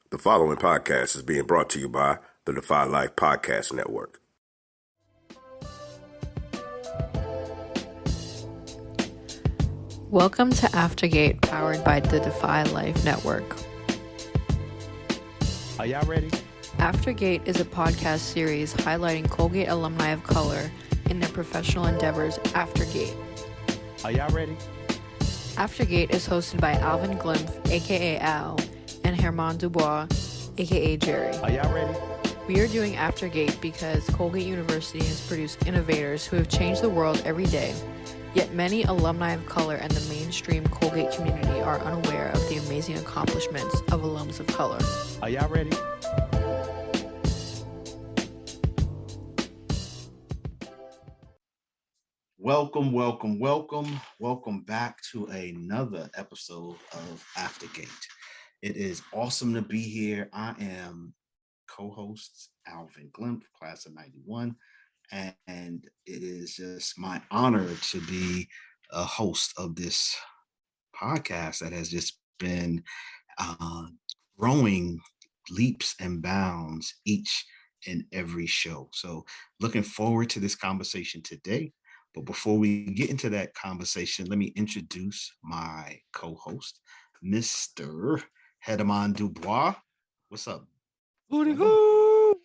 The following podcast is being brought to you by the Defy Life Podcast Network. Welcome to Aftergate, powered by the Defy Life Network. Are y'all ready? Aftergate is a podcast series highlighting Colgate alumni of color in their professional endeavors aftergate. Are y'all ready? Aftergate is hosted by Alvin Glimpf, aka Al, and Herman Dubois, aka Jerry. Are y'all ready? We are doing Aftergate because Colgate University has produced innovators who have changed the world every day, yet many alumni of color and the mainstream Colgate community are unaware of the amazing accomplishments of alums of color. Are y'all ready? Welcome back to another episode of Aftergate. It is awesome to be here. I am co-host Alvin Glimpf, class of 91, and it is just my honor to be a host of this podcast that has just been growing leaps and bounds each and every show. So looking forward to this conversation today. But before we get into that conversation, let me introduce my co-host, Mr. Herman Dubois. What's up? Hooty hoo!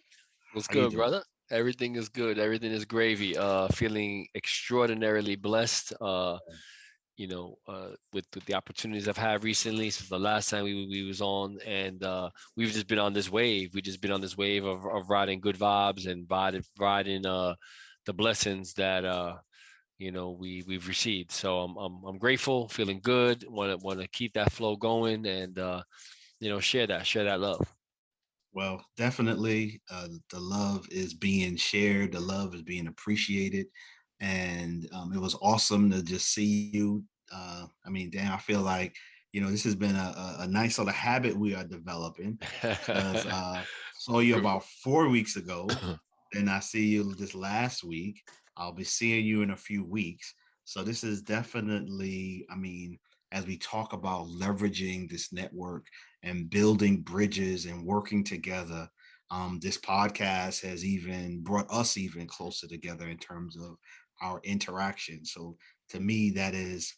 What's How you good, doing? brother? Everything is good. Everything is gravy. Feeling extraordinarily blessed. With the opportunities I've had recently since the last time we was on, and we've just been on this wave. We've just been on this wave of riding good vibes and riding the blessings that we've received. So I'm grateful, feeling good. Want to keep that flow going, and share that love. Well, definitely the love is being shared. The love is being appreciated. And it was awesome to just see you. I feel like, this has been a nice sort of habit we are developing because saw you about 4 weeks ago. Then I see you this last week. I'll be seeing you in a few weeks. So this is definitely, as we talk about leveraging this network and building bridges and working together, this podcast has even brought us even closer together in terms of our interaction. So to me, that is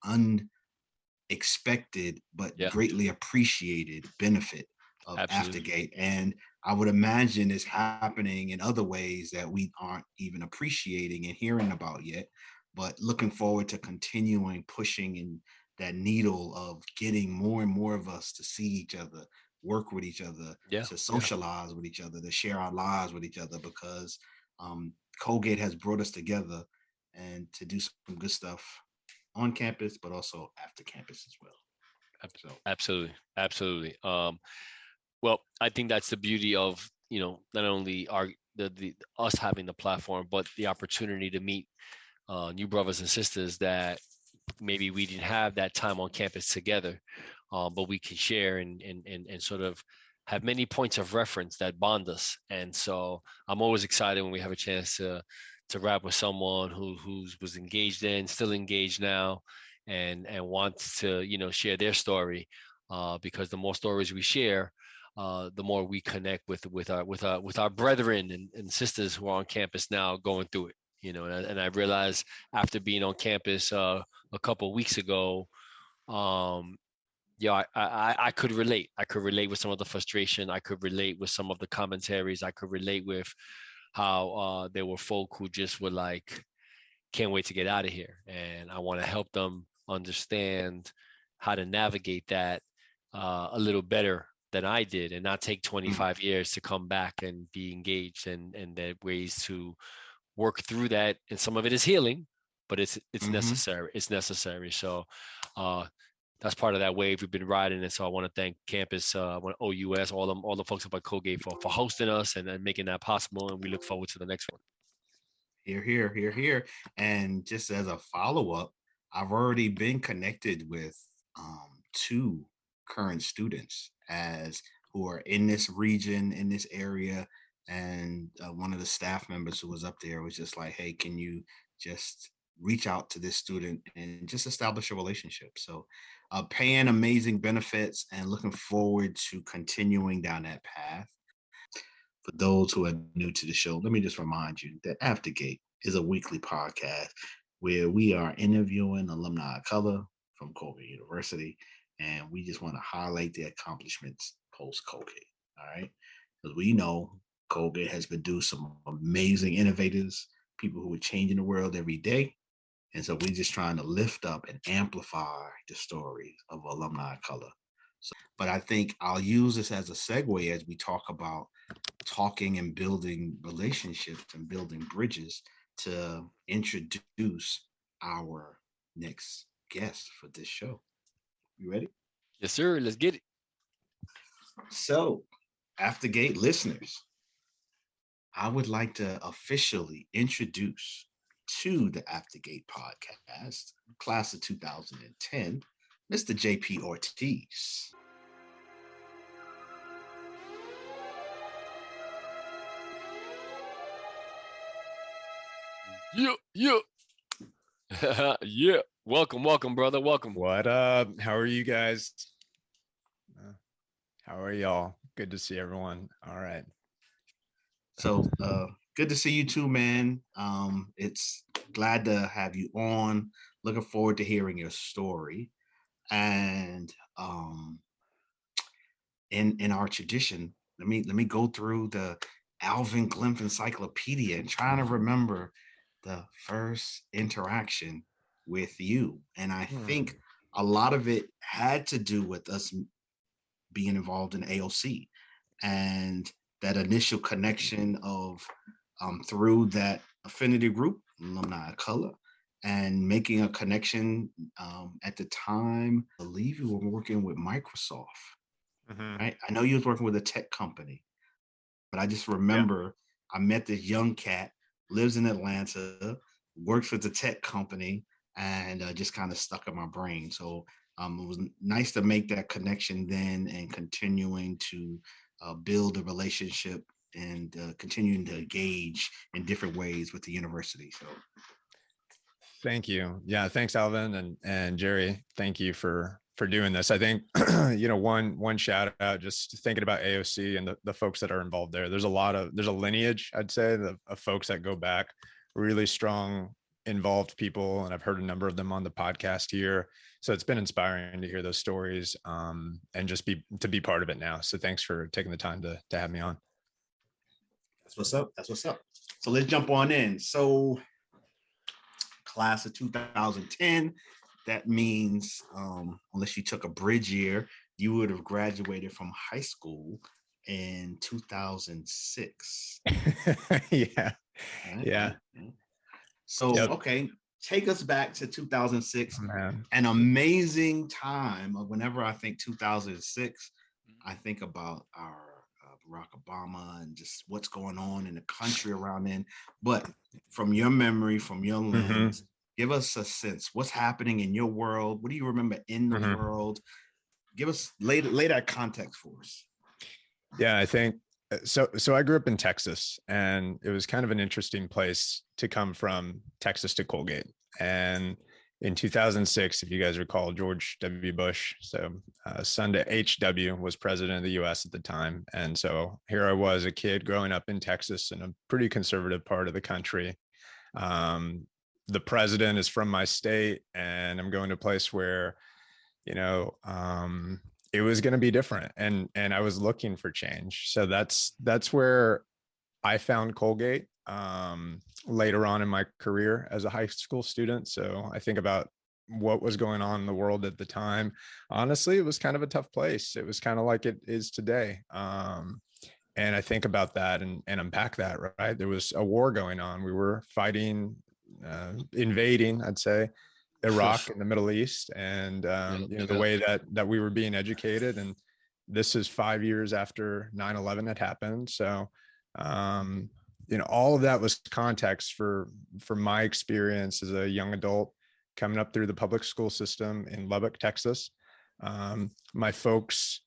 unexpected but Yeah. greatly appreciated benefit of Absolutely. Aftergate. And I would imagine it's happening in other ways that we aren't even appreciating and hearing about yet. But looking forward to continuing pushing in that needle of getting more and more of us to see each other, work with each other, Yeah. to socialize with each other, to share our lives with each other, because Colgate has brought us together and to do some good stuff on campus, but also after campus as well. So Absolutely. Well, I think that's the beauty of not only our the us having the platform, but the opportunity to meet new brothers and sisters that maybe we didn't have that time on campus together, but we can share and sort of have many points of reference that bond us. And so I'm always excited when we have a chance to rap with someone who's was engaged in, still engaged now, and wants to share their story, because the more stories we share, the more we connect with our brethren and sisters who are on campus now going through it. And I realized after being on campus a couple of weeks ago, I could relate. I could relate with some of the frustration. I could relate with some of the commentaries. I could relate with how there were folk who just were like, can't wait to get out of here. And I want to help them understand how to navigate that a little better than I did, and not take 25 years to come back and be engaged, and there ways to work through that. And some of it is healing, but it's necessary. It's necessary. So that's part of that wave we've been riding. And so I want to thank campus, I want OUS, all the folks up at Colgate for hosting us and making that possible. And we look forward to the next one. Here. And just as a follow-up, I've already been connected with two current students as who are in this region, in this area. And one of the staff members who was up there was just like, hey, can you just reach out to this student and just establish a relationship? So paying amazing benefits and looking forward to continuing down that path. For those who are new to the show, let me just remind you that Aftergate is a weekly podcast where we are interviewing alumni of color from Colgate University, and we just want to highlight their accomplishments post-Colgate, all right? Because we know Colgate has produced some amazing innovators, people who are changing the world every day. And so we're just trying to lift up and amplify the stories of alumni of color. But I think I'll use this as a segue as we talk about talking and building relationships and building bridges to introduce our next guest for this show. You ready? Yes, sir. Let's get it. So, Aftergate listeners, I would like to officially introduce to the Aftergate podcast, class of 2010, Mr. JP Ortiz. Yeah. Yeah. Welcome, brother. Welcome. What up? How are you guys? How are y'all? Good to see everyone. All right. So good to see you too, man. It's glad to have you on. Looking forward to hearing your story. And in our tradition, let me go through the Alvin Glimp Encyclopedia and trying to remember the first interaction with you. And I think a lot of it had to do with us being involved in AOC and that initial connection of through that affinity group, alumni of color, and making a connection at the time. I believe you were working with Microsoft, right? I know you was working with a tech company, but I just remember I met this young cat, lives in Atlanta, works with the tech company, and just kind of stuck in my brain. So it was nice to make that connection then and continuing to build a relationship and continuing to engage in different ways with the university. So thank you. Yeah, thanks, Alvin and Jerry. Thank you for doing this. I think one shout out, just thinking about AOC and the folks that are involved there. There's a lineage, I'd say, of folks that go back, really strong, involved people, and I've heard a number of them on the podcast here. So it's been inspiring to hear those stories and just to be part of it now. So thanks for taking the time to have me on. That's what's up. That's what's up. So let's jump on in. So class of 2010, that means unless you took a bridge year, you would have graduated from high school in 2006. Yeah. Right? Yeah. So, okay, take us back to 2006, Man. An amazing time. Whenever I think 2006, I think about our Barack Obama and just what's going on in the country around then. But from your memory, from your lens, give us a sense. What's happening in your world? What do you remember in the world? Give us, lay that context for us. Yeah, I think so I grew up in Texas, and it was kind of an interesting place to come from, Texas to Colgate. And in 2006, if you guys recall, George W. Bush, so son to HW, was president of the US at the time. And so here I was, a kid growing up in Texas in a pretty conservative part of the country. The president is from my state, and I'm going to a place where, it was going to be different. And I was looking for change. So that's where I found Colgate later on in my career as a high school student. So I think about what was going on in the world at the time. Honestly, it was kind of a tough place. It was kind of like it is today. And I think about that and unpack that, right? There was a war going on. We were fighting, invading, I'd say, Iraq in the Middle East, and the way that we were being educated. And this is 5 years after 9/11 had happened. So all of that was context for my experience as a young adult coming up through the public school system in Lubbock, Texas. My folks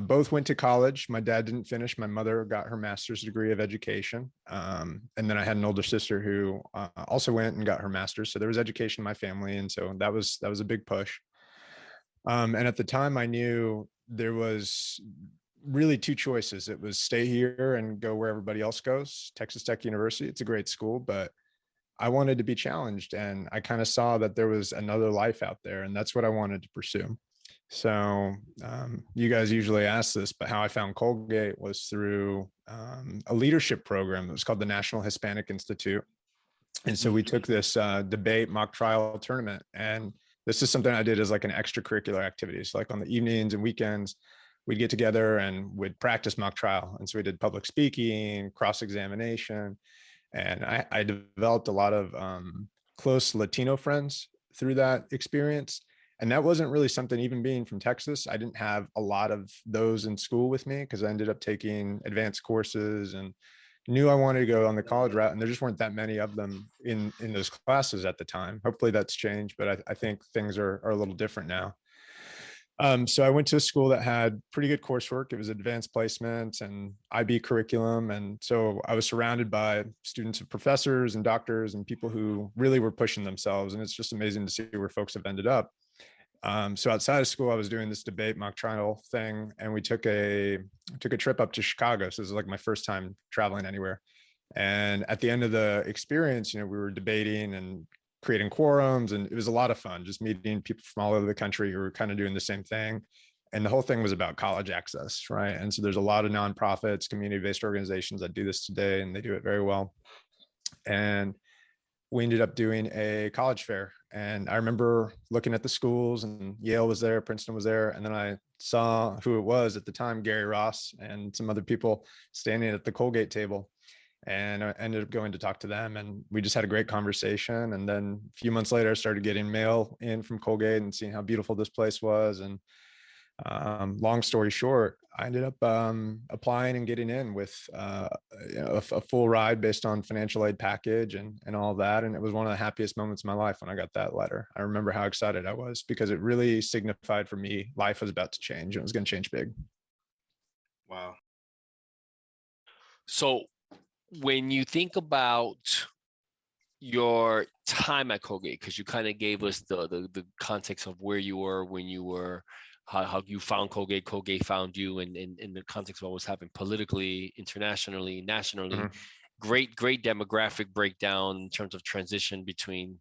both went to college. My dad didn't finish. My mother got her master's degree of education. And then I had an older sister who also went and got her master's. So there was education in my family. And so that was a big push. And at the time I knew there was really two choices. It was stay here and go where everybody else goes, Texas Tech University. It's a great school, but I wanted to be challenged, and I kind of saw that there was another life out there, and that's what I wanted to pursue. So you guys usually ask this, but how I found Colgate was through a leadership program. It was called the National Hispanic Institute. And so we took this debate mock trial tournament, and this is something I did as like an extracurricular activity. So like on the evenings and weekends, we'd get together and would practice mock trial. And so we did public speaking, cross-examination, and I developed a lot of close Latino friends through that experience. And that wasn't really something, even being from Texas, I didn't have a lot of those in school with me because I ended up taking advanced courses and knew I wanted to go on the college route. And there just weren't that many of them in those classes at the time. Hopefully that's changed, but I think things are a little different now. So I went to a school that had pretty good coursework. It was advanced placement and IB curriculum. And so I was surrounded by students and professors and doctors and people who really were pushing themselves. And it's just amazing to see where folks have ended up. So outside of school, I was doing this debate mock trial thing, and we took a trip up to Chicago. So this is like my first time traveling anywhere. And at the end of the experience, we were debating and creating quorums, and it was a lot of fun, just meeting people from all over the country who were kind of doing the same thing. And the whole thing was about college access, right? And so there's a lot of nonprofits, community-based organizations that do this today, and they do it very well. And we ended up doing a college fair. And I remember looking at the schools, and Yale was there, Princeton was there. And then I saw who it was at the time, Gary Ross and some other people standing at the Colgate table. And I ended up going to talk to them, and we just had a great conversation. And then a few months later, I started getting mail in from Colgate and seeing how beautiful this place was. And long story short, I ended up applying and getting in with a full ride based on financial aid package and all that. And it was one of the happiest moments of my life when I got that letter. I remember how excited I was because it really signified for me life was about to change. It was going to change big. Wow. So when you think about your time at Colgate, because you kind of gave us the context of where you were when you were, how you found Colgate, Colgate found you, and in the context of what was happening politically, internationally, nationally. Mm-hmm. Great demographic breakdown in terms of transition between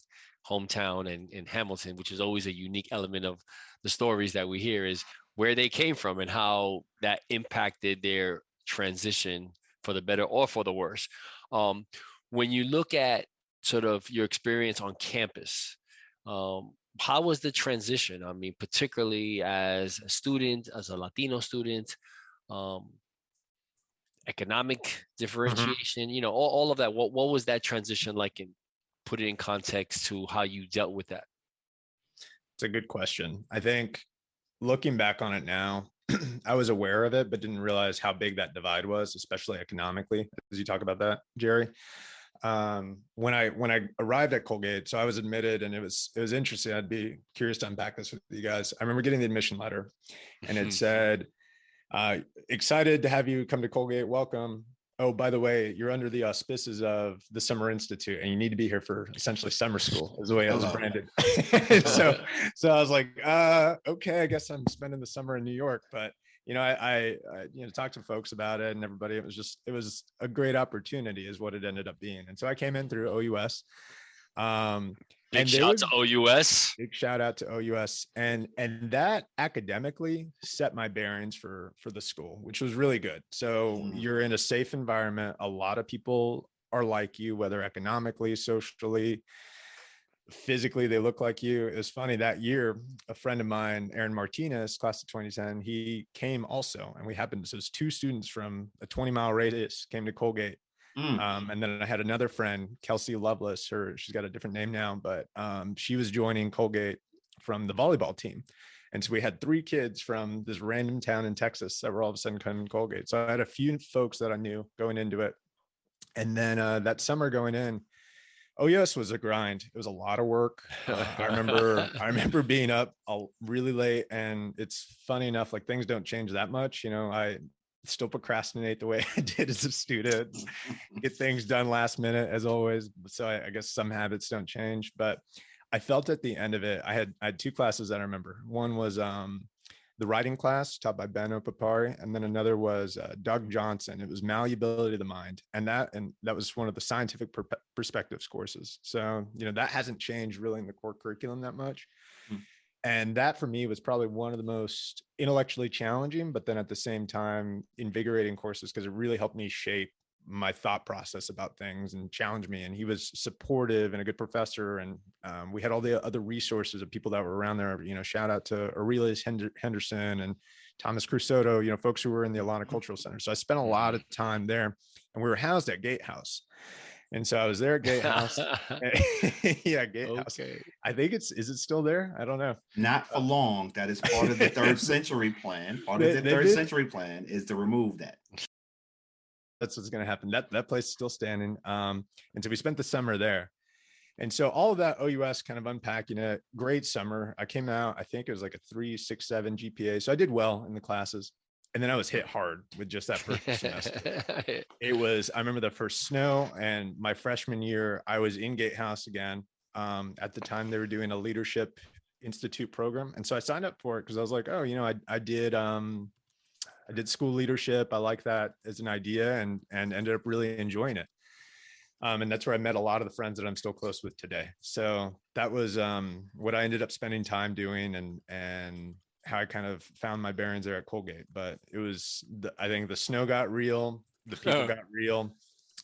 hometown and Hamilton, which is always a unique element of the stories that we hear, is where they came from and how that impacted their transition for the better or for the worse. When you look at sort of your experience on campus, how was the transition? I mean, particularly as a student, as a Latino student, economic differentiation, mm-hmm. All of that. What was that transition like, and put it in context to how you dealt with that? It's a good question. I think looking back on it now, I was aware of it, but didn't realize how big that divide was, especially economically, as you talk about that, Jerry. When I arrived at Colgate, so I was admitted, and it was interesting. I'd be curious to unpack this with you guys. I remember getting the admission letter, and it said, excited to have you come to Colgate. Welcome. Oh, by the way, you're under the auspices of the Summer Institute, and you need to be here for essentially summer school, is the way I was branded. so I was like, okay, I guess I'm spending the summer in New York. But I talked to folks about it, and everybody, it was a great opportunity is what it ended up being. And so I came in through OUS. Big shout out to OUS. Big shout out to OUS. And that academically set my bearings for the school, which was really good. So you're in a safe environment. A lot of people are like you, whether economically, socially, physically, they look like you. It was funny that year, a friend of mine, Aaron Martinez, class of 2010, he came also. And so it was two students from a 20-mile radius came to Colgate. And then I had another friend, Kelsey Lovelace, she's got a different name now, but she was joining Colgate from the volleyball team. And so we had 3 kids from this random town in Texas that were all of a sudden coming to Colgate. So I had a few folks that I knew going into it. And then that summer going in, OUS was a grind. It was a lot of work. I remember being up really late, and it's funny enough, like things don't change that much. I still procrastinate the way I did as a student, get things done last minute as always. So I guess some habits don't change, but I felt at the end of it, I had two classes that I remember. One was the writing class taught by Ben Opapari, and then another was Doug Johnson. It was malleability of the mind, and that was one of the scientific perspectives courses. So that hasn't changed really in the core curriculum that much. And that for me was probably one of the most intellectually challenging, but then at the same time invigorating courses, because it really helped me shape my thought process about things and challenge me. And he was supportive and a good professor. And we had all the other resources of people that were around there. Shout out to Aurelius Henderson and Thomas Crusoe, folks who were in the Alana Cultural Center. So I spent a lot of time there, and we were housed at Gatehouse. And so I was there at Gatehouse. Yeah, Gatehouse. Okay. I think is it still there? I don't know. Not for long. That is part of the third century plan. Part of the third century plan is to remove that. That's what's going to happen. That place is still standing. And so we spent the summer there. And so all of that OUS, kind of unpacking it, great summer. I came out, I think it was like a 3.67 GPA. So I did well in the classes. And then I was hit hard with just that first semester. I remember the first snow, and my freshman year, I was in Gatehouse again. At the time they were doing a leadership institute program. And so I signed up for it because I was like, oh, I did school leadership. I like that as an idea, and ended up really enjoying it. And that's where I met a lot of the friends that I'm still close with today. So that was what I ended up spending time doing, and how I kind of found my bearings there at Colgate. But it was, I think the snow got real, the people got real.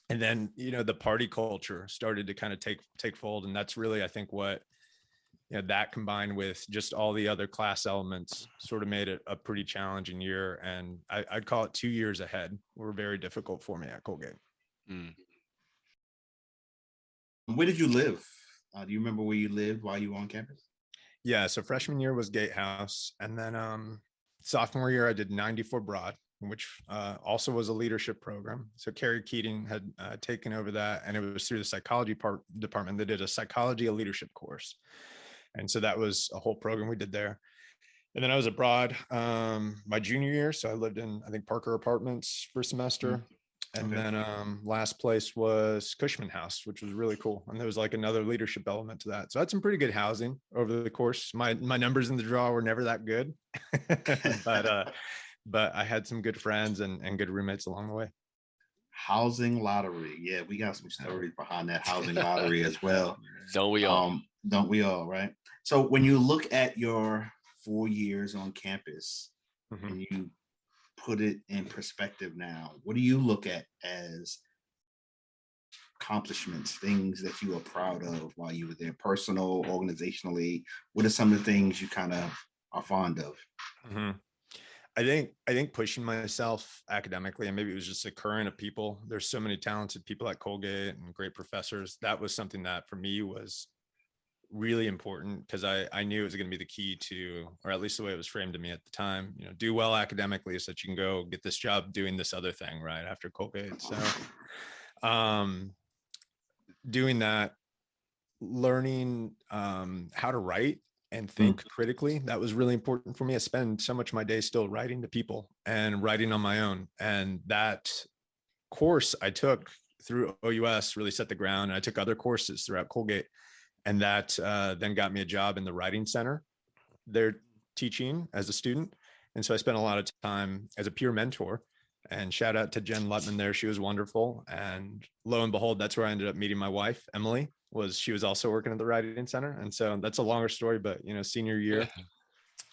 And then, the party culture started to kind of take fold. And that's really, I think, what, that combined with just all the other class elements sort of made it a pretty challenging year. And I'd call it 2 years ahead were very difficult for me at Colgate. Where did you live? Do you remember where you lived while you were on campus? Yeah, so freshman year was Gatehouse, and then sophomore year I did 94 Broad, which also was a leadership program. So Carrie Keating had taken over that, and it was through the psychology department. They did a psychology of leadership course, and so that was a whole program we did there. And then I was abroad my junior year, so I lived in, I think, Parker Apartments for a semester. And then last place was Cushman House, which was really cool. And there was like another leadership element to that. So I had some pretty good housing over the course. My numbers in the draw were never that good, but I had some good friends and good roommates along the way. Housing lottery. Yeah, we got some stories behind that housing lottery as well. Don't we all? Don't we all, right? So when you look at your 4 years on campus, and you put it in perspective now, what do you look at as accomplishments, things that you are proud of while you were there, personal, organizationally? What are some of the things you kind of are fond of? I think pushing myself academically, and maybe it was just the current of people. There's so many talented people at Colgate and great professors. That was something that for me was really important, because I knew it was going to be the key to, or at least the way it was framed to me at the time, do well academically so that you can go get this job doing this other thing right after Colgate. So doing that, learning how to write and think critically, that was really important for me. I spend so much of my day still writing to people and writing on my own. And that course I took through OUS really set the ground. And I took other courses throughout Colgate. And that then got me a job in the writing center. They're teaching as a student. And so I spent a lot of time as a peer mentor, and shout out to Jen Lutman there. She was wonderful. And lo and behold, that's where I ended up meeting my wife, Emily. She was also working at the writing center. And so that's a longer story, but senior year,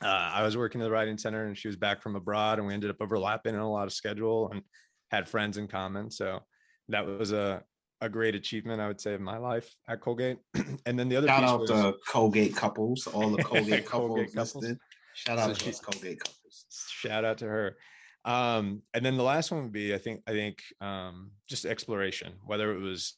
I was working at the writing center, and she was back from abroad, and we ended up overlapping in a lot of schedule and had friends in common. So that was a great achievement, I would say, of my life at Colgate. And then the other shout piece out was to Colgate couples, all the Colgate Colgate couples. Shout out to us Colgate couples. Shout out to her. And then the last one would be, I think just exploration, whether it was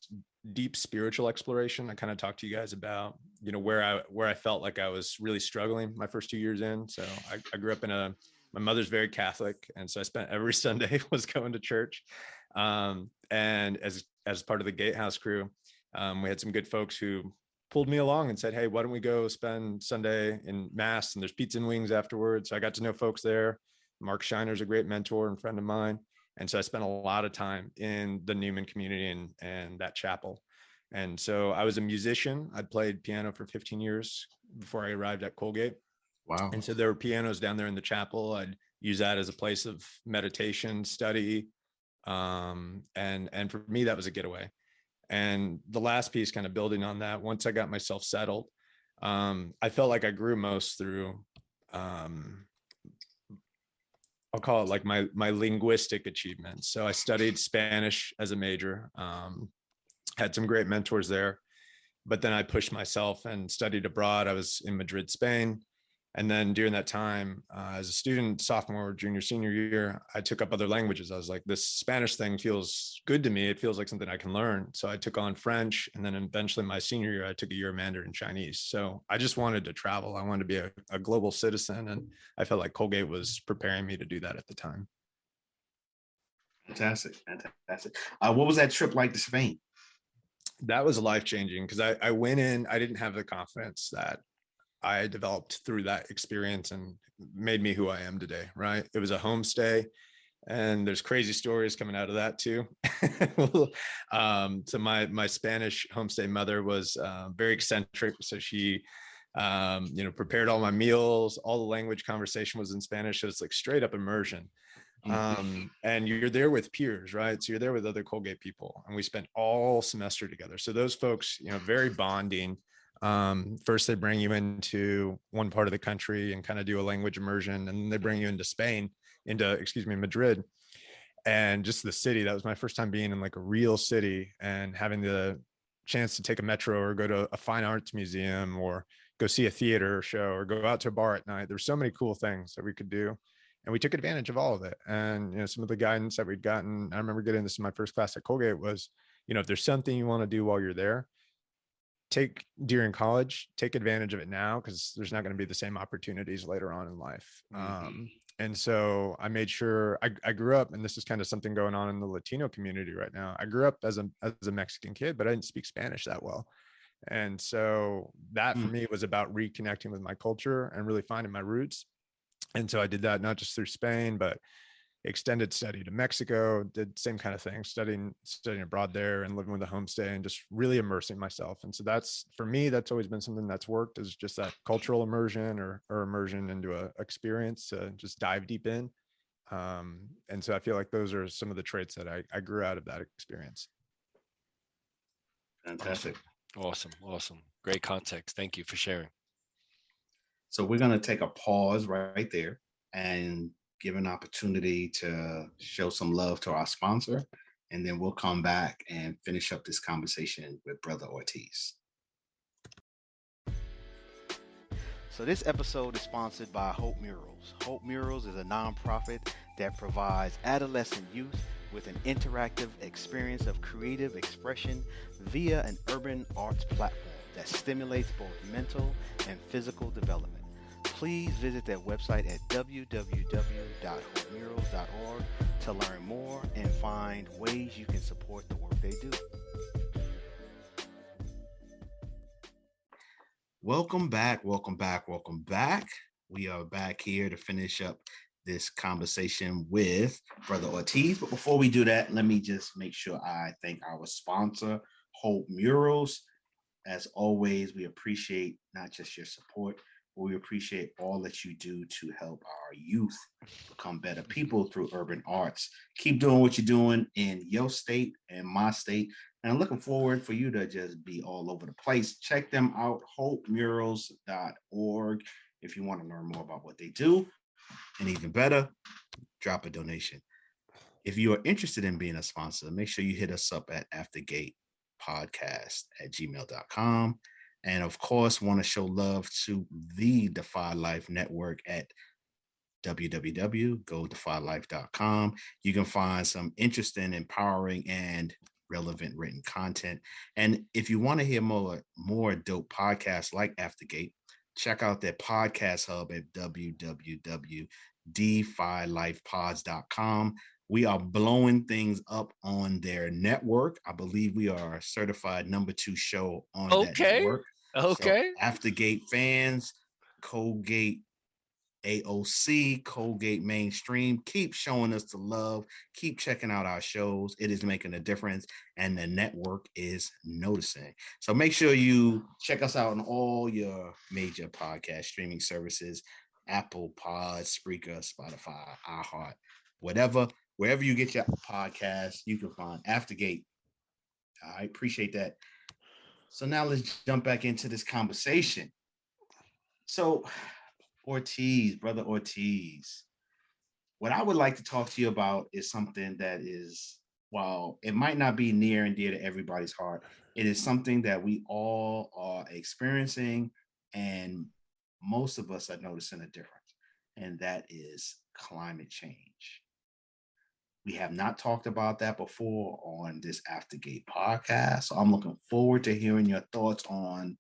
deep spiritual exploration. I kind of talked to you guys about, where I felt like I was really struggling my first 2 years in. So I grew up my mother's very Catholic. And so I spent every Sunday was going to church. And as part of the Gatehouse crew, we had some good folks who pulled me along and said, hey, why don't we go spend Sunday in Mass, and there's pizza and wings afterwards. So I got to know folks there. Mark Shiner's a great mentor and friend of mine. And so I spent a lot of time in the Newman community and that chapel. And so I was a musician. I'd played piano for 15 years before I arrived at Colgate. Wow. And so there were pianos down there in the chapel. I'd use that as a place of meditation, study. And for me, that was a getaway. And the last piece, kind of building on that, once I got myself settled, I felt like I grew most through, I'll call it like my linguistic achievements. So I studied Spanish as a major, had some great mentors there, but then I pushed myself and studied abroad. I was in Madrid, Spain. And then during that time, as a student, sophomore, junior, senior year, I took up other languages. I was like, this Spanish thing feels good to me. It feels like something I can learn. So I took on French. And then eventually my senior year, I took a year of Mandarin Chinese. So I just wanted to travel. I wanted to be a global citizen. And I felt like Colgate was preparing me to do that at the time. Fantastic. Fantastic. What was that trip like to Spain? That was life-changing because I went in, I didn't have the confidence that I developed through that experience and made me who I am today, right? It was a homestay and there's crazy stories coming out of that too. So my Spanish homestay mother was very eccentric. So she, prepared all my meals, all the language conversation was in Spanish. So it's like straight up immersion. And you're there with peers, right? So you're there with other Colgate people and we spent all semester together. So those folks, very bonding. First they bring you into one part of the country and kind of do a language immersion, and then they bring you into Madrid, and just the city. That was my first time being in like a real city and having the chance to take a metro or go to a fine arts museum or go see a theater show or go out to a bar at night. There's so many cool things that we could do. And we took advantage of all of it. And, some of the guidance that we'd gotten, I remember getting this in my first class at Colgate was, if there's something you want to do while you're there, during college, take advantage of it now, because there's not going to be the same opportunities later on in life. And so I made sure I grew up, and this is kind of something going on in the Latino community right now. I grew up as a Mexican kid, but I didn't speak Spanish that well. And so that for me was about reconnecting with my culture and really finding my roots. And so I did that not just through Spain, but extended study to Mexico, did same kind of thing, studying abroad there and living with a homestay and just really immersing myself. And so that's, for me, that's always been something that's worked, is just that cultural immersion or immersion into a experience to just dive deep in. And so I feel like those are some of the traits that I grew out of that experience. Fantastic. Awesome. Great context. Thank you for sharing. So we're going to take a pause right there and give an opportunity to show some love to our sponsor, and then we'll come back and finish up this conversation with Brother Ortiz. So this episode is sponsored by Hope Murals. Hope Murals is a nonprofit that provides adolescent youth with an interactive experience of creative expression via an urban arts platform that stimulates both mental and physical development. Please visit their website at www.hopemurals.org to learn more and find ways you can support the work they do. Welcome back. We are back here to finish up this conversation with Brother Ortiz. But before we do that, let me just make sure I thank our sponsor, Hope Murals. As always, we appreciate not just your support, but we appreciate all that you do to help our youth become better people through urban arts. Keep doing what you're doing in your state and my state. And I'm looking forward for you to just be all over the place. Check them out, hopemurals.org, if you want to learn more about what they do. And even better, drop a donation. If you are interested in being a sponsor, make sure you hit us up at aftergatepodcast@gmail.com. And of course, want to show love to the Defy Life Network at www.godefylife.com. You can find some interesting, empowering, and relevant written content. And if you want to hear more dope podcasts like Aftergate, check out their podcast hub at www.defylifepods.com. We are blowing things up on their network. I believe we are a certified #2 show on that network. Okay. So Aftergate fans, Colgate AOC, Colgate Mainstream. Keep showing us the love. Keep checking out our shows. It is making a difference, and the network is noticing. So make sure you check us out on all your major podcast streaming services: Apple Pods, Spreaker, Spotify, iHeart, whatever. Wherever you get your podcast, you can find Aftergate. I appreciate that. So now let's jump back into this conversation. So, Ortiz, brother Ortiz, what I would like to talk to you about is something that is, while it might not be near and dear to everybody's heart, it is something that we all are experiencing, and most of us are noticing a difference, and that is climate change. We have not talked about that before on this Aftergate podcast. So I'm looking forward to hearing your thoughts on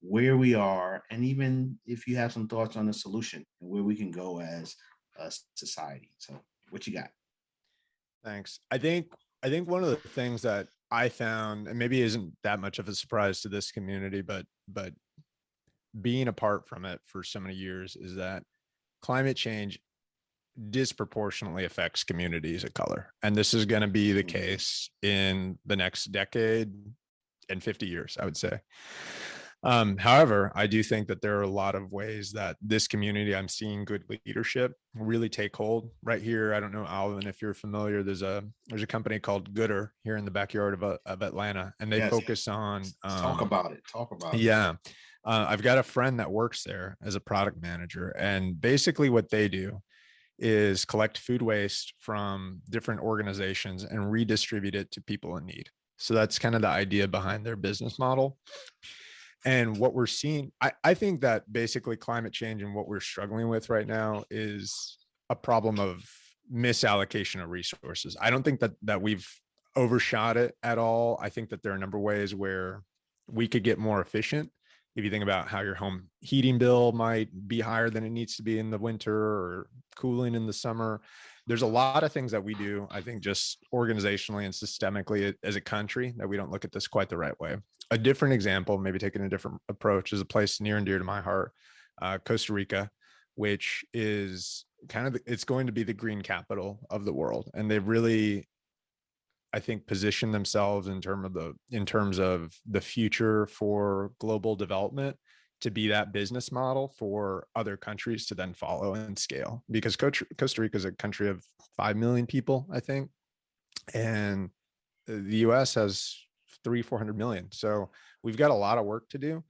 where we are, and even if you have some thoughts on the solution and where we can go as a society. So what you got? Thanks. I think one of the things that I found, and maybe isn't that much of a surprise to this community, but being apart from it for so many years, is that climate change disproportionately affects communities of color. And this is going to be the case in the next decade and 50 years, I would say. However, I do think that there are a lot of ways that this community, I'm seeing good leadership really take hold right here. I don't know, Alvin, if you're familiar, there's a company called Gooder here in the backyard of Atlanta, and they focus on talk about it. Yeah. I've got a friend that works there as a product manager, and basically what they do is collect food waste from different organizations and redistribute it to people in need. So that's kind of the idea behind their business model. And what we're seeing, I think that basically climate change and what we're struggling with right now is a problem of misallocation of resources. I don't think that we've overshot it at all. I think that there are a number of ways where we could get more efficient. If you think about how your home heating bill might be higher than it needs to be in the winter, or cooling in the summer, there's a lot of things that we do, I think, just organizationally and systemically as a country, that we don't look at this quite the right way. A different example, maybe taking a different approach, is a place near and dear to my heart, Costa Rica, which is it's going to be the green capital of the world. And they've really, I think, position themselves in terms of the future for global development to be that business model for other countries to then follow and scale. Because Costa Rica is a country of 5 million people, I think, and the US has 300-400 million. So we've got a lot of work to do.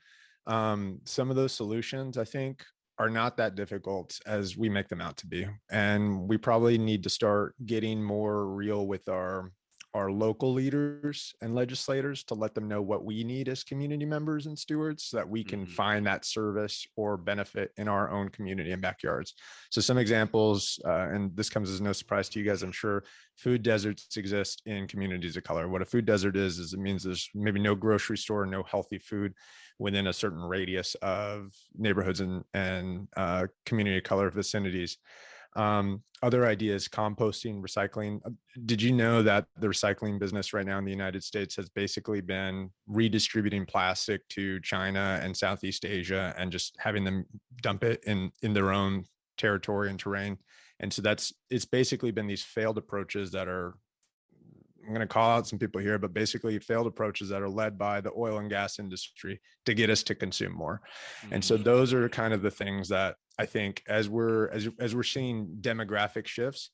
Some of those solutions, I think, are not that difficult as we make them out to be. And we probably need to start getting more real with our local leaders and legislators to let them know what we need as community members and stewards, so that we can find that service or benefit in our own community and backyards. So some examples, and this comes as no surprise to you guys, I'm sure, food deserts exist in communities of color. What a food desert is it means there's maybe no grocery store, no healthy food within a certain radius of neighborhoods and community of color vicinities. Other ideas, composting, recycling. Did you know that the recycling business right now in the United States has basically been redistributing plastic to China and Southeast Asia and just having them dump it in their own territory and terrain? And so it's basically been these failed approaches that are, I'm going to call out some people here, but basically failed approaches that are led by the oil and gas industry to get us to consume more. And so those are kind of the things that I think, as we're seeing demographic shifts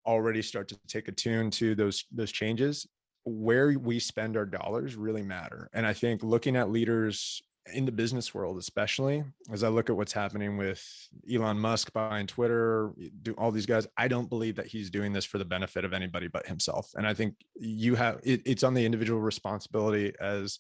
already start to take a tune to those changes, where we spend our dollars really matter. And I think looking at leaders in the business world, especially as I look at what's happening with Elon Musk buying Twitter, do all these guys, I don't believe that he's doing this for the benefit of anybody but himself. And I think it's on the individual responsibility as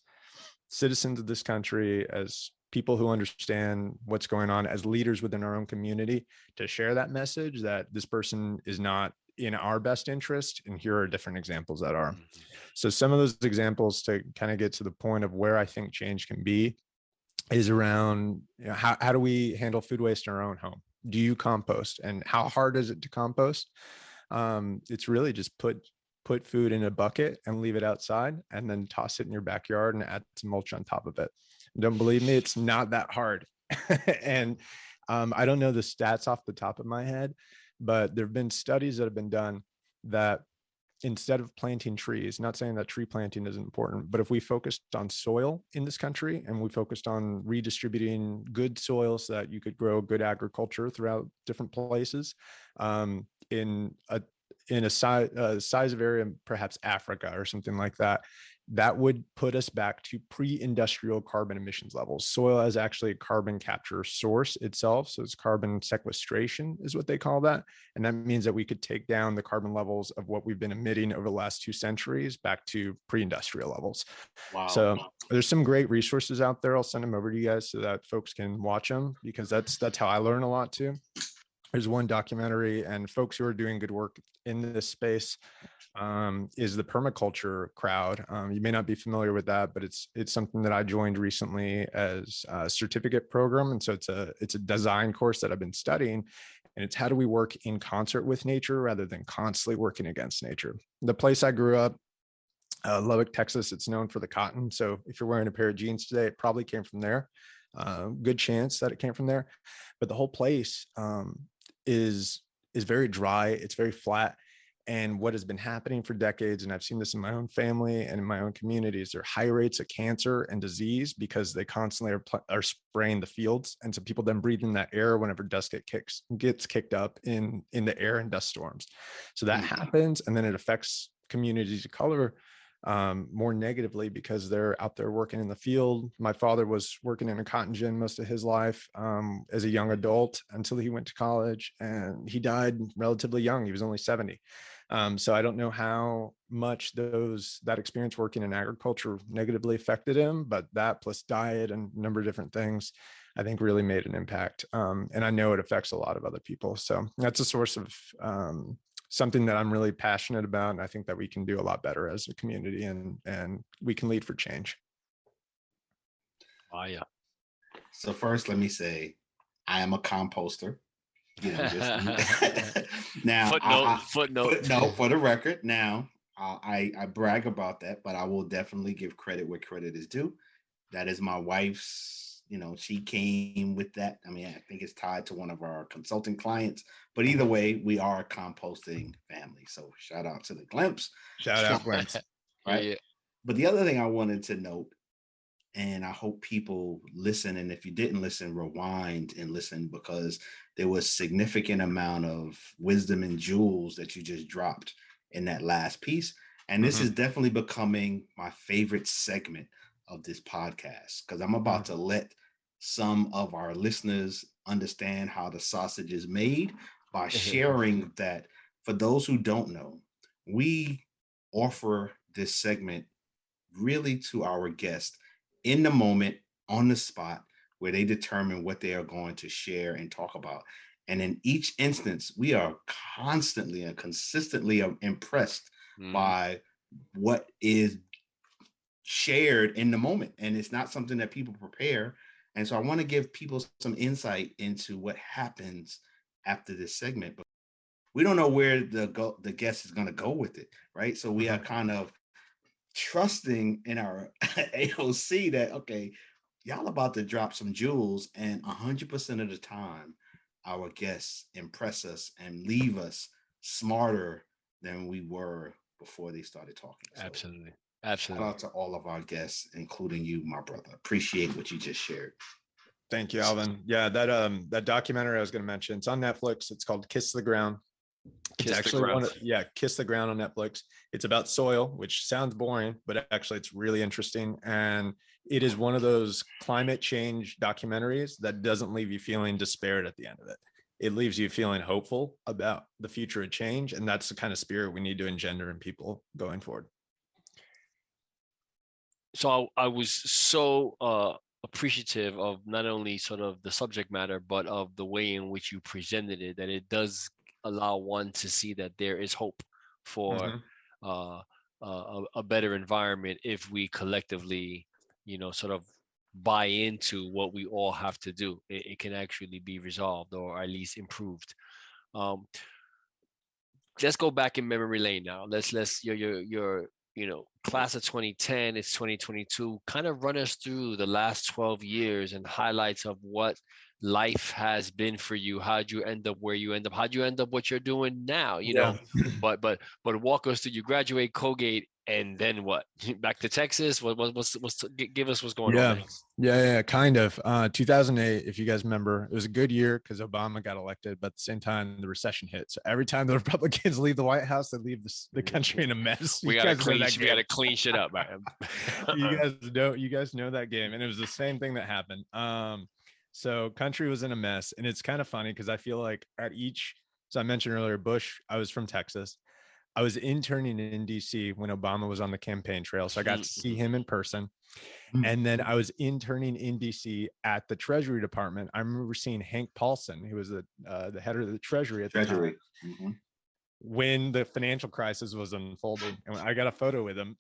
citizens of this country, as people who understand what's going on, as leaders within our own community, to share that message that this person is not in our best interest, and here are different examples that are. So some of those examples, to kind of get to the point of where I think change can be, is around, how do we handle food waste in our own home? Do you compost? And how hard is it to compost? It's really just put food in a bucket and leave it outside, and then toss it in your backyard and add some mulch on top of it. Don't believe me, it's not that hard. And I don't know the stats off the top of my head, but there have been studies that have been done that instead of planting trees, not saying that tree planting isn't important, but if we focused on soil in this country and we focused on redistributing good soil so that you could grow good agriculture throughout different places, in a size of area, perhaps Africa or something like that, that would put us back to pre-industrial carbon emissions levels. Soil is actually a carbon capture source itself. So it's carbon sequestration is what they call that. And that means that we could take down the carbon levels of what we've been emitting over the last 2 centuries back to pre-industrial levels. Wow. So there's some great resources out there. I'll send them over to you guys so that folks can watch them, because that's how I learn a lot too. There's one documentary, and folks who are doing good work in this space is the permaculture crowd. You may not be familiar with that, but it's something that I joined recently as a certificate program. And so it's a design course that I've been studying, and it's how do we work in concert with nature rather than constantly working against nature. The place I grew up, Lubbock, Texas, it's known for the cotton. So if you're wearing a pair of jeans today, it probably came from there. Good chance that it came from there. But the whole place is very dry. It's very flat. And what has been happening for decades, and I've seen this in my own family and in my own communities, there are high rates of cancer and disease because they constantly are spraying the fields. And so people then breathe in that air whenever dust gets kicked up in the air and dust storms. So that happens, and then it affects communities of color more negatively because they're out there working in the field. My father was working in a cotton gin most of his life as a young adult until he went to college, and he died relatively young. He was only 70. So I don't know how much that experience working in agriculture negatively affected him, but that plus diet and a number of different things, I think really made an impact. And I know it affects a lot of other people. So that's a source of something that I'm really passionate about. And I think that we can do a lot better as a community, and we can lead for change. Oh, yeah. So first, let me say, I am a composter. You know, just now footnote for the record. Now I brag about that, but I will definitely give credit where credit is due. That is my wife's, you know, she came with that. I mean, I think it's tied to one of our consulting clients, but either way, we are a composting family. So shout out to the Glimpse. Shout out Glimpse. Right. Yeah. But the other thing I wanted to note, and I hope people listen, and if you didn't listen, rewind and listen, because there was significant amount of wisdom and jewels that you just dropped in that last piece. And this is definitely becoming my favorite segment of this podcast, because I'm about to let some of our listeners understand how the sausage is made by sharing that. For those who don't know, we offer this segment really to our guests in the moment, on the spot, where they determine what they are going to share and talk about. And in each instance, we are constantly and consistently impressed by what is shared in the moment. And it's not something that people prepare. And so I want to give people some insight into what happens after this segment. But we don't know where the guest is going to go with it, right? So we are kind of trusting in our AOC that, okay, y'all about to drop some jewels, and 100% of the time our guests impress us and leave us smarter than we were before they started talking. So Absolutely. shout out to all of our guests, including you, my brother. Appreciate what you just shared. Thank you, Alvin. Yeah, that documentary I was going to mention, it's on Netflix. It's called Kiss the Ground. It's actually Kiss the Ground on Netflix. It's about soil, which sounds boring, but actually it's really interesting. And it is one of those climate change documentaries that doesn't leave you feeling despaired at the end of it. It leaves you feeling hopeful about the future of change. And that's the kind of spirit we need to engender in people going forward. So I was so appreciative of not only sort of the subject matter, but of the way in which you presented it, that it does allow one to see that there is hope for a better environment if we collectively, sort of buy into what we all have to do. It can actually be resolved, or at least improved. Let's go back in memory lane now. Let's your class of 2010, it's 2022. Kind of run us through the last 12 years and highlights of what life has been for you. How'd you end up where you end up? How'd you end up what you're doing now? Yeah. But walk us through. You graduate Colgate, and then what? Back to Texas? Give us what's going on Yeah. there. Yeah, kind of. 2008, if you guys remember, it was a good year because Obama got elected, but at the same time, the recession hit. So every time the Republicans leave the White House, they leave the country in a mess. We gotta clean shit up, man. You guys know that game, and it was the same thing that happened. So country was in a mess, and it's kind of funny because I feel like so I mentioned earlier, Bush. I was from Texas. I was interning in DC when Obama was on the campaign trail, so I got to see him in person. And then I was interning in DC at the Treasury Department. I remember seeing Hank Paulson, who was the head of the Treasury at the time, when the financial crisis was unfolding. And I got a photo with him.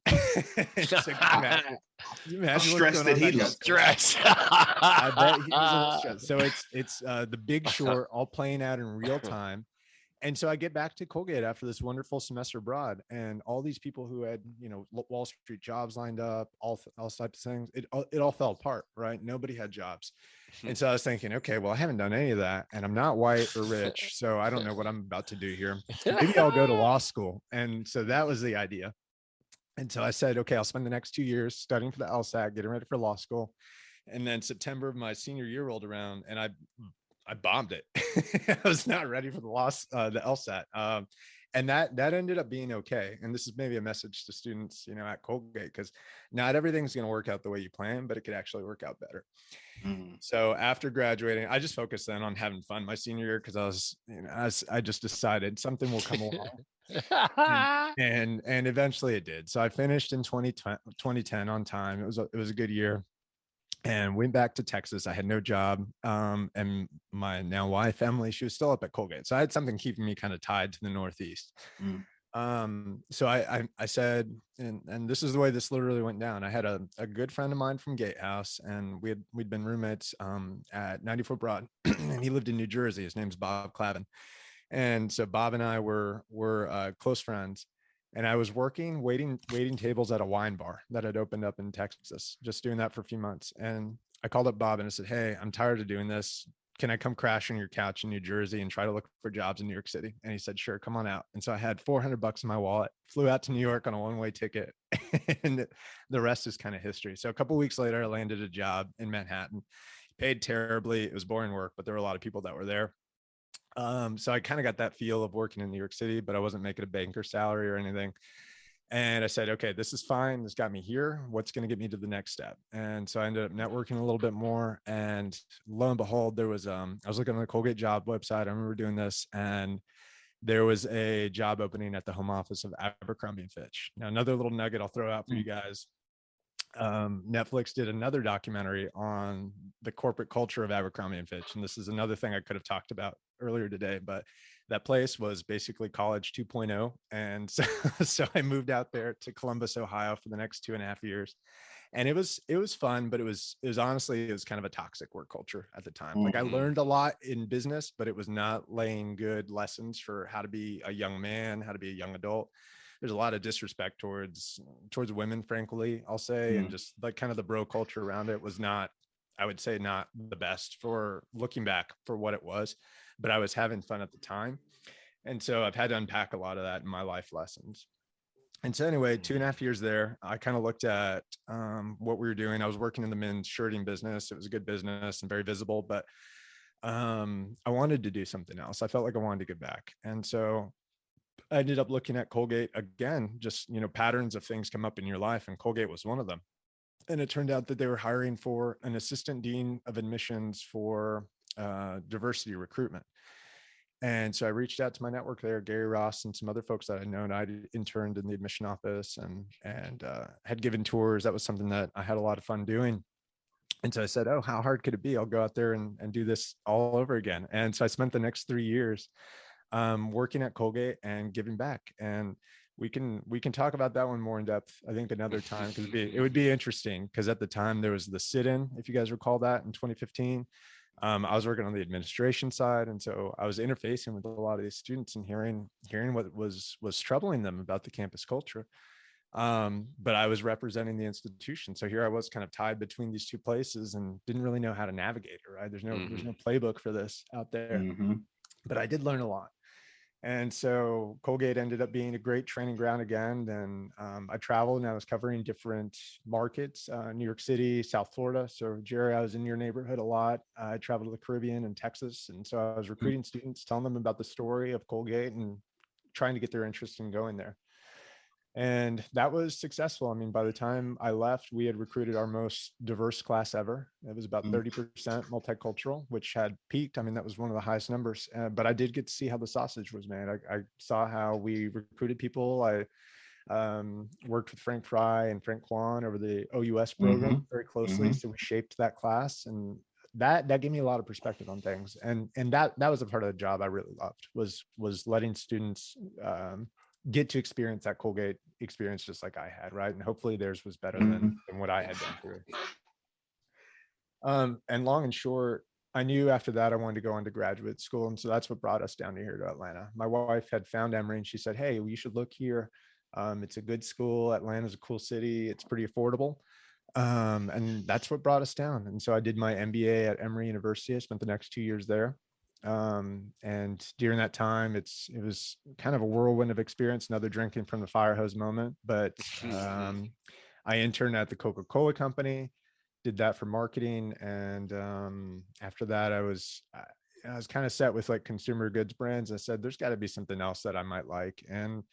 So, can you imagine stressed that he looked. Stress. I bet he was a little stressed. So it's The Big Short all playing out in real time. And so I get back to Colgate after this wonderful semester abroad, and all these people who had, Wall Street jobs lined up, all types of things, it all fell apart, right? Nobody had jobs. And so I was thinking, okay, well, I haven't done any of that, and I'm not white or rich, so I don't know what I'm about to do here. Maybe I'll go to law school. And so that was the idea. And so I said, okay, I'll spend the next 2 years studying for the LSAT, getting ready for law school. And then September of my senior year rolled around, and I bombed it. I was not ready for the LSAT. And that ended up being okay. And this is maybe a message to students, at Colgate, because not everything's going to work out the way you plan, but it could actually work out better. So after graduating, I just focused then on having fun my senior year, because I just decided something will come along. and eventually it did. So I finished in 2010 on time. It was a good year. And went back to Texas. I had no job. And my now wife, Emily, she was still up at Colgate. So I had something keeping me kind of tied to the Northeast. So I said, and this is the way this literally went down. I had a good friend of mine from Gatehouse, and we'd been roommates at 94 Broad, and he lived in New Jersey. His name's Bob Clavin. And so Bob and I were close friends. And I was waiting tables at a wine bar that had opened up in Texas, just doing that for a few months. And I called up Bob and I said, hey, I'm tired of doing this. Can I come crash on your couch in New Jersey and try to look for jobs in New York City? And he said, sure, come on out. And so I had $400 in my wallet, flew out to New York on a one-way ticket, and the rest is kind of history. So a couple of weeks later, I landed a job in Manhattan, paid terribly. It was boring work, but there were a lot of people that were there. So I kind of got that feel of working in New York City, but I wasn't making a banker salary or anything. And I said, okay, this is fine. This got me here. What's going to get me to the next step? And so I ended up networking a little bit more. And lo and behold, there was, I was looking on the Colgate job website. I remember doing this, and there was a job opening at the home office of Abercrombie and Fitch. Now, another little nugget I'll throw out for you guys. Netflix did another documentary on the corporate culture of Abercrombie and Fitch. And this is another thing I could have talked about earlier today, but that place was basically college 2.0. And so I moved out there to Columbus, Ohio for the next 2.5 years. And it was fun, but it was honestly, it was kind of a toxic work culture at the time. Like I learned a lot in business, but it was not laying good lessons for how to be a young man, how to be a young adult. There's a lot of disrespect towards women, frankly, I'll say. And just like kind of the bro culture around it was not, I would say, not the best for looking back for what it was, but I was having fun at the time. And so I've had to unpack a lot of that in my life lessons. And so anyway, 2.5 years there, I kind of looked at what we were doing. I was working in the men's shirting business. It was a good business and very visible, but I wanted to do something else. I felt like I wanted to give back. And so I ended up looking at Colgate again, just, patterns of things come up in your life, and Colgate was one of them. And it turned out that they were hiring for an assistant dean of admissions for diversity recruitment. And so I reached out to my network there, Gary Ross and some other folks that I'd known. I'd interned in the admission office and had given tours. That was something that I had a lot of fun doing. And so I said, oh, how hard could it be? I'll go out there and do this all over again. And so I spent the next 3 years working at Colgate and giving back. And we can talk about that one more in depth, I think, another time, because it would be interesting, because at the time there was the sit-in, if you guys recall that, in 2015. I was working on the administration side, and so I was interfacing with a lot of these students and hearing what was troubling them about the campus culture. But I was representing the institution. So here I was kind of tied between these two places and didn't really know how to navigate it, right? There's no playbook for this out there, but I did learn a lot. And so Colgate ended up being a great training ground again. Then I traveled and I was covering different markets, New York City, South Florida. So Jerry, I was in your neighborhood a lot. I traveled to the Caribbean and Texas. And so I was recruiting students, telling them about the story of Colgate and trying to get their interest in going there. And that was successful. I mean, by the time I left, we had recruited our most diverse class ever. It was about 30% multicultural, which had peaked. I mean, that was one of the highest numbers. But I did get to see how the sausage was made. I saw how we recruited people. I worked with Frank Fry and Frank Kwan over the OUS program very closely. So we shaped that class, and that gave me a lot of perspective on things. And that was a part of the job I really loved, was letting students get to experience that Colgate experience just like I had, right? And hopefully theirs was better than what I had been through. And long and short, I knew after that I wanted to go on to graduate school. And so that's what brought us down here to Atlanta. My wife had found Emory and she said, hey, well, you should look here. It's a good school. Atlanta's a cool city. It's pretty affordable. And that's what brought us down. And so I did my MBA at Emory University. I spent the next 2 years there. And during that time, it was kind of a whirlwind of experience, another drinking from the fire hose moment. But I interned at the Coca-Cola company, did that for marketing. And after that, I was kind of set with like consumer goods brands. I said, there's got to be something else that I might like. And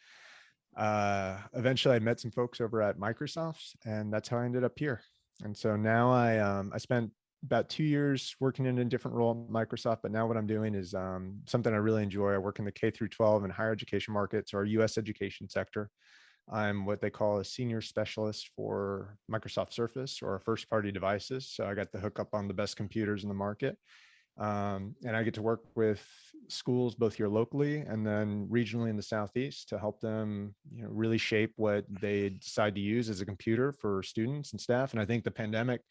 eventually I met some folks over at Microsoft, and that's how I ended up here. And so now I spent about 2 years working in a different role at Microsoft, but now what I'm doing is something I really enjoy. I work in the K through 12 and higher education markets, or US education sector. I'm what they call a senior specialist for Microsoft Surface or first party devices. So I got to hook up on the best computers in the market. And I get to work with schools both here locally and then regionally in the Southeast to help them, really shape what they decide to use as a computer for students and staff. And I think the pandemic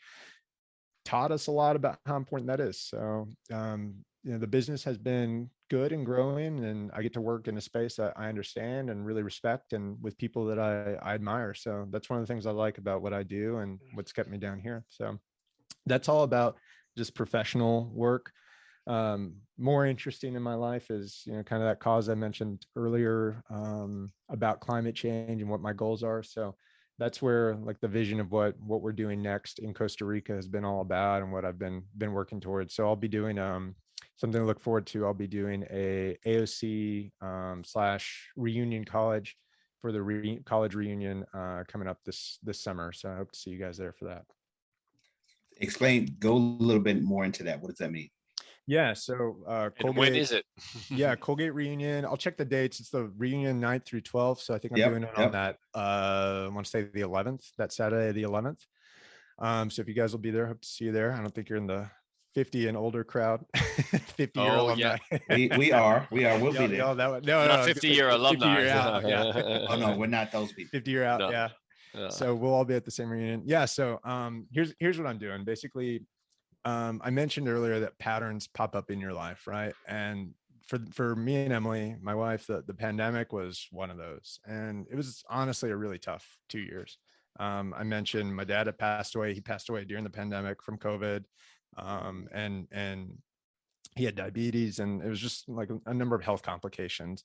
taught us a lot about how important that is. So, the business has been good and growing, and I get to work in a space that I understand and really respect, and with people that I admire. So that's one of the things I like about what I do and what's kept me down here. So that's all about just professional work. More interesting in my life is, kind of that cause I mentioned earlier about climate change and what my goals are. So that's where like the vision of what we're doing next in Costa Rica has been all about, and what I've been working towards. So I'll be doing something to look forward to. I'll be doing a AOC / reunion college for the college reunion coming up this summer. So I hope to see you guys there for that. Go a little bit more into that. What does that mean? Yeah. So Colgate, and when is it? Yeah, Colgate reunion. I'll check the dates. It's the reunion 9th through 12th. So I think I'm doing it on that. I want to say the 11th, that Saturday, the 11th. So if you guys will be there, hope to see you there. I don't think you're in the 50 and older crowd. 50-year alumni. Yeah. we are. We'll be there. No, 50-year alumni. 50-year out, yeah. Oh no, we're not those people. 50-year out. No. Yeah. So we'll all be at the same reunion. Yeah. So here's what I'm doing. Basically, I mentioned earlier that patterns pop up in your life, right? And for me and Emily, my wife, the pandemic was one of those. And it was honestly a really tough 2 years. I mentioned my dad had passed away. He passed away during the pandemic from COVID. And he had diabetes, and it was just like a number of health complications.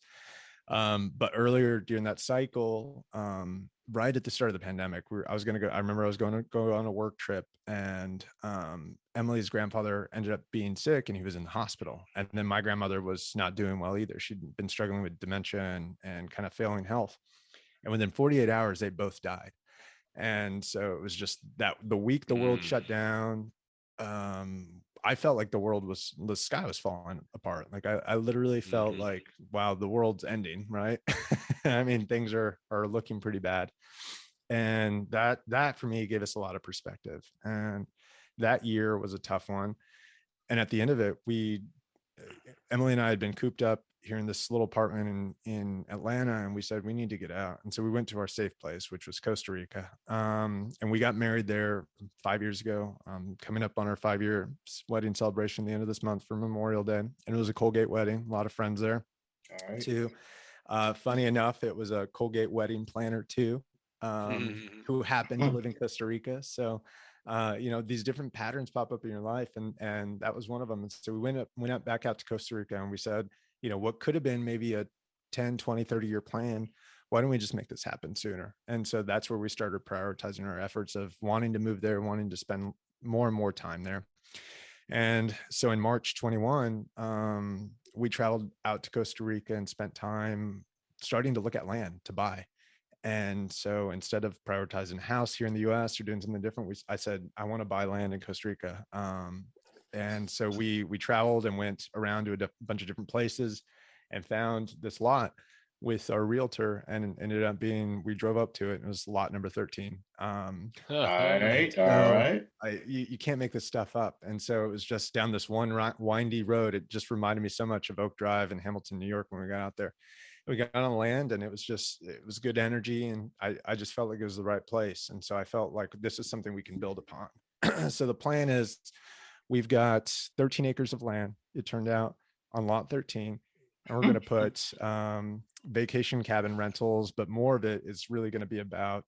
But earlier during that cycle, right at the start of the pandemic, I remember I was going to go on a work trip, and Emily's grandfather ended up being sick, and he was in the hospital. And then my grandmother was not doing well either. She'd been struggling with dementia and kind of failing health. And within 48 hours, they both died. And so it was just that the week the world shut down, I felt like the sky was falling apart. Like I literally felt like, wow, the world's ending, right? I mean, things are looking pretty bad. And that for me gave us a lot of perspective. And that year was a tough one. And at the end of it, Emily and I had been cooped up here in this little apartment in Atlanta, and we said we need to get out. And so we went to our safe place, which was Costa Rica. And we got married there 5 years ago, coming up on our 5-year wedding celebration at the end of this month for Memorial Day. And it was a Colgate wedding, a lot of friends there too. Funny enough, it was a Colgate wedding planner too. who happen to live in Costa Rica. So, these different patterns pop up in your life, and that was one of them. And so we went up back out to Costa Rica, and we said, what could have been maybe a 10, 20, 30-year plan, why don't we just make this happen sooner? And so that's where we started prioritizing our efforts of wanting to move there, wanting to spend more and more time there. And so in March 21, we traveled out to Costa Rica and spent time starting to look at land to buy. And so instead of prioritizing a house here in the US or doing something different, I said, I want to buy land in Costa Rica. And so we traveled and went around to a bunch of different places and found this lot with our realtor, and ended up being, we drove up to it, and it was lot number 13. All right. You can't make this stuff up. And so it was just down this one windy road. It just reminded me so much of Oak Drive in Hamilton, New York, when we got out there. We got on land, and it was good energy, and I just felt like it was the right place. And so I felt like this is something we can build upon. So the plan is, we've got 13 acres of land, it turned out, on lot 13. And we're going to put vacation cabin rentals, but more of it is really going to be about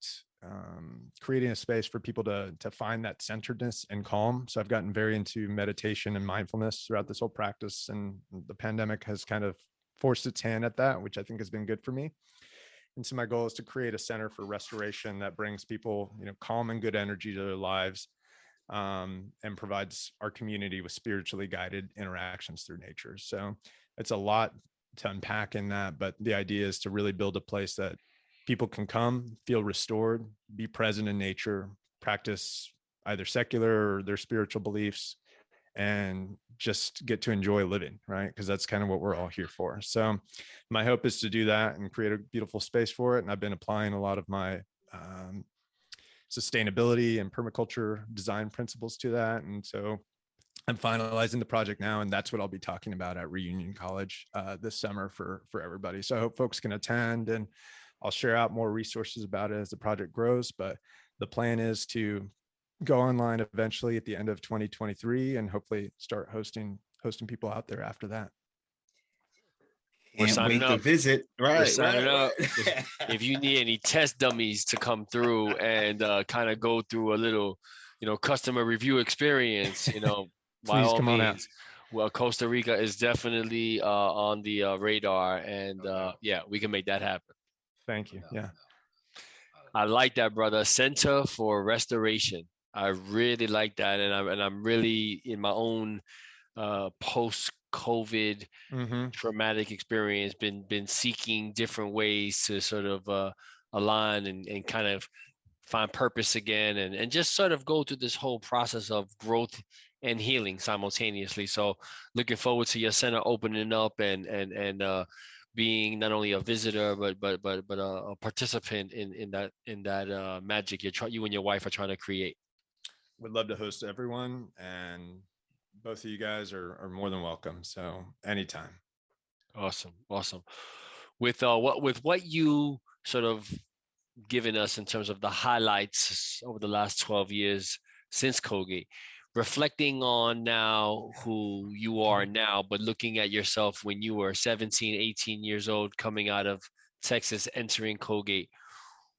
creating a space for people to find that centeredness and calm. So I've gotten very into meditation and mindfulness throughout this whole practice, and the pandemic has kind of forced its hand at that, which I think has been good for me. And so my goal is to create a center for restoration that brings people, calm and good energy to their lives, and provides our community with spiritually guided interactions through nature. So it's a lot to unpack in that, but the idea is to really build a place that people can come, feel restored, be present in nature, practice either secular or their spiritual beliefs, and just get to enjoy living, right? Because that's kind of what we're all here for. So my hope is to do that and create a beautiful space for it. And I've been applying a lot of my sustainability and permaculture design principles to that. And so I'm finalizing the project now, and that's what I'll be talking about at Reunion College this summer for everybody. So I hope folks can attend, and I'll share out more resources about it as the project grows. But the plan is to go online eventually at the end of 2023, and hopefully start hosting people out there after that. Can't wait to visit. Right. If you need any test dummies to come through and kind of go through a little, customer review experience, by all means. Well, Costa Rica is definitely on the radar, and we can make that happen. Thank you. Yeah. I like that, brother. Center for Restoration. I really like that, and I'm really in my own post-COVID traumatic experience been seeking different ways to sort of align and kind of find purpose again, and just sort of go through this whole process of growth and healing simultaneously. So looking forward to your center opening up and being not only a visitor but a participant in that magic you and your wife are trying to create. Would love to host everyone, and both of you guys are more than welcome. So anytime. Awesome. With what you sort of given us in terms of the highlights over the last 12 years since Colgate, reflecting on now who you are now, but looking at yourself when you were 17, 18 years old, coming out of Texas, entering Colgate,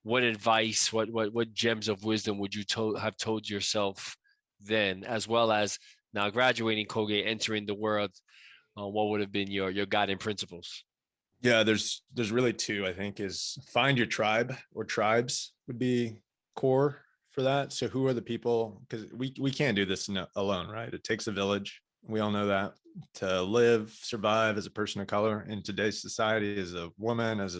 what advice, what gems of wisdom would you have told yourself then, as well as now graduating Colgate, entering the world? What would have been your guiding principles? Yeah, there's really two, I think, is find your tribe, or tribes would be core for that. So who are the people? Because we can't do this alone, right? It takes a village. We all know that, to live, survive as a person of color in today's society, as a woman, as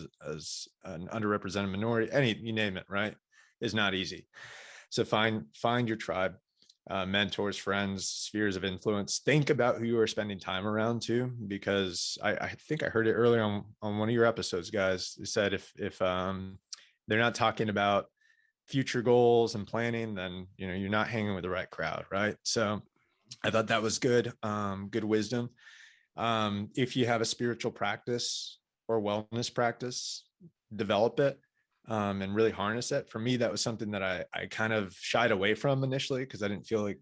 an underrepresented minority, you name it, right, is not easy. So find your tribe, mentors, friends, spheres of influence. Think about who you are spending time around too, because I think I heard it earlier on one of your episodes, guys. You said if they're not talking about future goals and planning, then you're not hanging with the right crowd, right? So I thought that was good wisdom. If you have a spiritual practice or wellness practice, develop it and really harness it. For me, that was something that I kind of shied away from initially, because I didn't feel like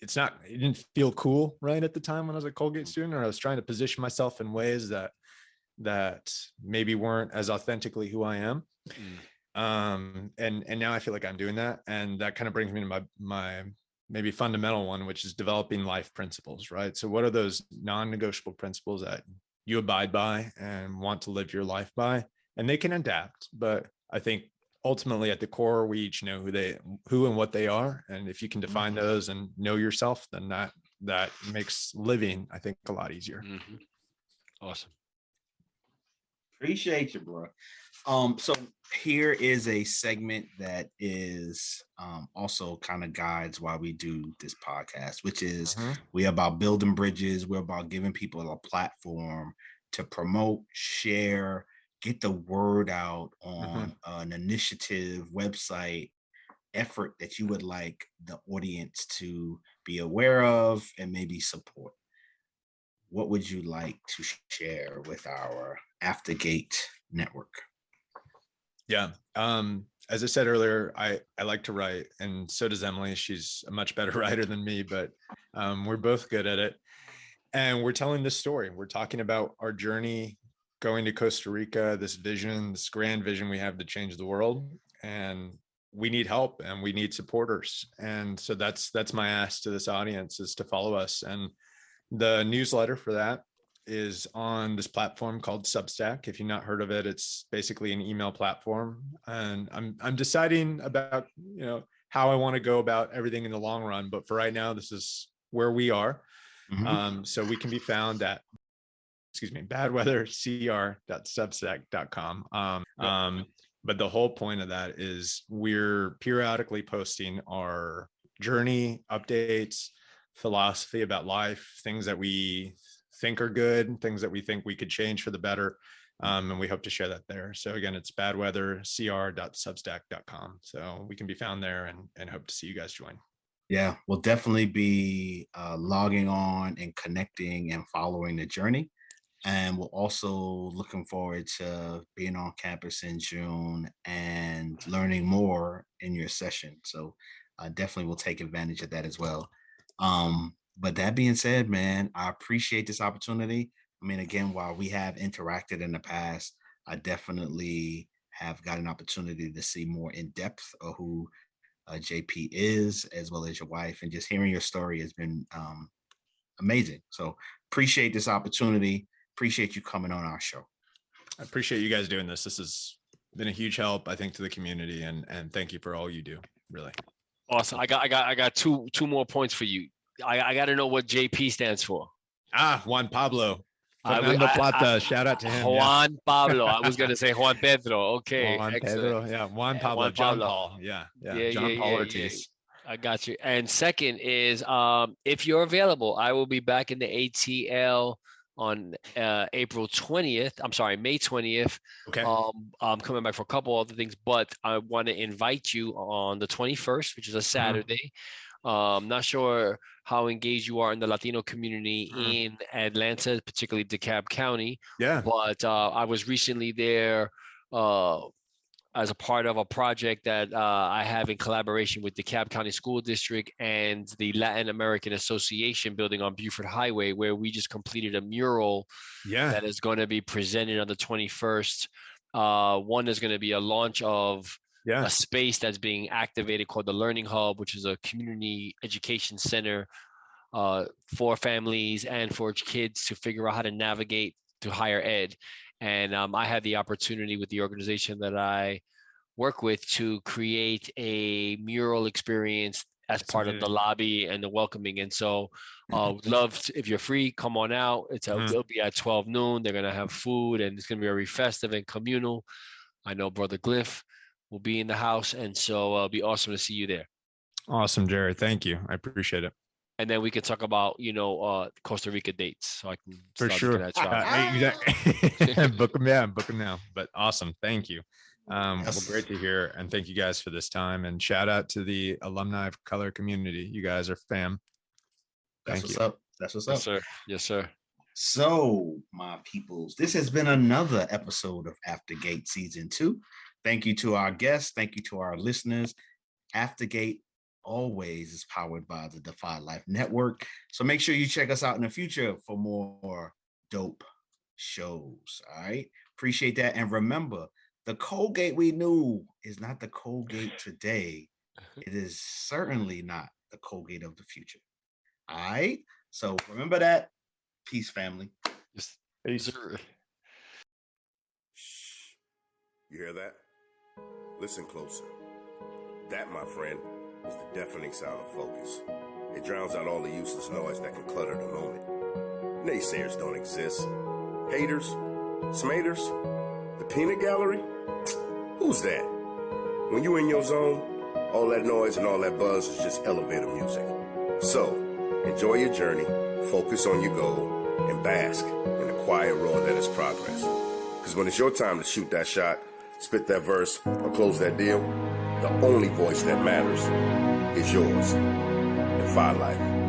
it didn't feel cool right at the time when I was a Colgate student, or I was trying to position myself in ways that maybe weren't as authentically who I am. And now I feel like I'm doing that. And that kind of brings me to my maybe fundamental one, which is developing life principles, right? So what are those non-negotiable principles that you abide by and want to live your life by? And they can adapt, but I think ultimately at the core, we each know who and what they are. And if you can define those and know yourself, then that makes living, I think, a lot easier. Mm-hmm. Awesome. Appreciate you, bro. So here is a segment that is also kind of guides why we do this podcast, which is we're about building bridges. We're about giving people a platform to promote, share, get the word out on an initiative, website, effort that you would like the audience to be aware of and maybe support. What would you like to share with our Aftergate network? Yeah. As I said earlier, I like to write, and so does Emily. She's a much better writer than me, but we're both good at it. And we're telling this story. We're talking about our journey going to Costa Rica, this vision, this grand vision we have to change the world. And we need help and we need supporters. And so that's my ask to this audience, is to follow us. And the newsletter for that is on this platform called Substack. If you've not heard of it, it's basically an email platform. And I'm deciding about, how I want to go about everything in the long run. But for right now, this is where we are. So we can be found at, badweathercr.substack.com. But the whole point of that is we're periodically posting our journey updates, philosophy about life, things that we think are good, things that we think we could change for the better. And we hope to share that there. So again, it's badweathercr.substack.com. So we can be found there and hope to see you guys join. Yeah, we'll definitely be logging on and connecting and following the journey. And we're also looking forward to being on campus in June and learning more in your session. So definitely we'll take advantage of that as well. But that being said, man, I appreciate this opportunity. I mean, again, while we have interacted in the past, I definitely have got an opportunity to see more in depth of who JP is, as well as your wife, and just hearing your story has been amazing. So appreciate this opportunity. Appreciate you coming on our show. I appreciate you guys doing this. This has been a huge help, I think, to the community, and thank you for all you do. Really awesome. I got two more points for you. I got to know what JP stands for. Juan Pablo. Plata. Shout out to him. Juan Pablo. I was gonna say Juan Pedro. Okay. Juan excellent. Pedro. Yeah. Juan Pablo. Juan John Pablo. Paul. Yeah. John Paul Ortiz. I got you. And second is, if you're available, I will be back in the ATL on April 20th. I'm sorry, May 20th. Okay. I'm coming back for a couple other things, but I want to invite you on the 21st, which is a Saturday. Not sure how engaged you are in the Latino community in Atlanta, particularly DeKalb County. Yeah. But I was recently there as a part of a project that I have in collaboration with the DeKalb County School District and the Latin American Association building on Buford Highway, where we just completed a mural that is going to be presented on the 21st. One is going to be a launch of a space that's being activated called the Learning Hub, which is a community education center for families and for kids to figure out how to navigate to higher ed. And I had the opportunity with the organization that I work with to create a mural experience as part of the lobby and the welcoming. And so would love to, if you're free, come on out. It'll be at 12 noon. They're going to have food and it's going to be very festive and communal. I know Brother Glyph will be in the house. And so it'll be awesome to see you there. Awesome, Jared. Thank you. I appreciate it. And then we can talk about, Costa Rica dates. So I can for sure. Book them now. But awesome. Thank you. Well, great to hear. And thank you guys for this time. And shout out to the alumni of color community. You guys are fam. That's what's up. That's what's up. Yes, sir. Yes, sir. So, my peoples, this has been another episode of Aftergate Season 2. Thank you to our guests. Thank you to our listeners. Aftergate always is powered by the Defy Life Network. So make sure you check us out in the future for more dope shows. All right. Appreciate that. And remember, The Colgate we knew is not the Colgate today. It is certainly not the Colgate of the future. All right. So remember that. Peace, family. Peace. Shh. You hear that? Listen closer. That, my friend, is the deafening sound of focus. It drowns out all the useless noise that can clutter the moment. Naysayers don't exist. Haters? Smaters? The peanut gallery? Who's that? When you in your zone, all that noise and all that buzz is just elevator music. So, enjoy your journey, focus on your goal, and bask in the quiet roar that is progress. Because when it's your time to shoot that shot, spit that verse, or close that deal, the only voice that matters is yours. Defy life.